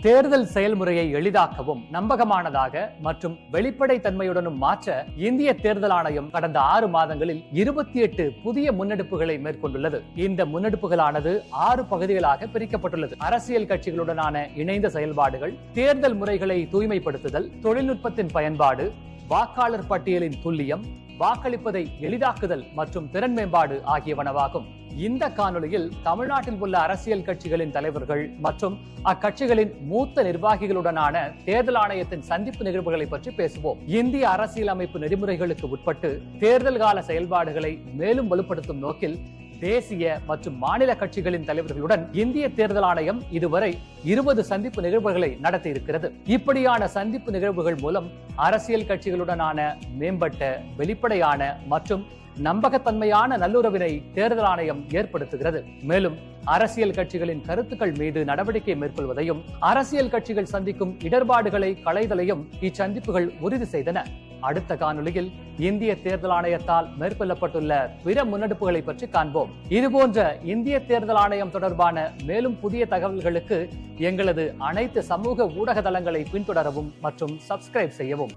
தேர்தல் செயல்முறையை எளிதாக்கவும் நம்பகமானதாக மற்றும் வெளிப்படைத்தன்மையுடனும் மாற்ற இந்திய தேர்தல் ஆணையம் கடந்த 6 மாதங்களில் 28 புதிய முன்னெடுப்புகளை மேற்கொண்டுள்ளது. இந்த முன்னெடுப்புகளானது 6 பகுதிகளாக பிரிக்கப்பட்டுள்ளது. அரசியல் கட்சிகளுடனான இணைந்த செயல்பாடுகள், தேர்தல் முறைகளை தூய்மைப்படுத்துதல், தொழில்நுட்பத்தின் பயன்பாடு, வாக்காளர் பட்டியலின் துல்லியம், வாக்களிப்பதை எளிதாக்குதல் மற்றும் திறன் மேம்பாடு ஆகியவனவாகும். இந்த காணொலியில் தமிழ்நாட்டில் உள்ள அரசியல் கட்சிகளின் தலைவர்கள் மற்றும் அக்கட்சிகளின் மூத்த நிர்வாகிகளுடனான தேர்தல் ஆணையத்தின் சந்திப்பு நிகழ்வுகளை பற்றி பேசுவோம். இந்திய அரசியலமைப்பு நெறிமுறைகளுக்கு உட்பட்டு தேர்தல் கால செயல்பாடுகளை மேலும் வலுப்படுத்தும் நோக்கில் தேசிய மற்றும் மாநில கட்சிகளின் தலைவர்களுடன் இந்திய தேர்தல் ஆணையம் இதுவரை 20 சந்திப்பு நிகழ்வுகளை நடத்தி இருக்கிறது. இப்படியான சந்திப்பு நிகழ்வுகள் மூலம் அரசியல் கட்சிகளுடனான மேம்பட்ட, வெளிப்படையான மற்றும் நம்பகத்தன்மையான நல்லுறவினை தேர்தல் ஆணையம் ஏற்படுத்துகிறது. மேலும் அரசியல் கட்சிகளின் கருத்துக்கள் மீது நடவடிக்கை மேற்கொள்வதையும் அரசியல் கட்சிகள் சந்திக்கும் இடர்பாடுகளை களைதலையும் இச்சந்திப்புகள் உறுதி செய்தன. அடுத்த காணொலியில் இந்திய தேர்தல் ஆணையத்தால் மேற்கொள்ளப்பட்டுள்ள பிற முன்னெடுப்புகளை பற்றி காண்போம். இதுபோன்ற இந்திய தேர்தல் ஆணையம் தொடர்பான மேலும் புதிய தகவல்களுக்கு எங்களது அனைத்து சமூக ஊடக தளங்களை பின்தொடரவும் மற்றும் சப்ஸ்கிரைப் செய்யவும்.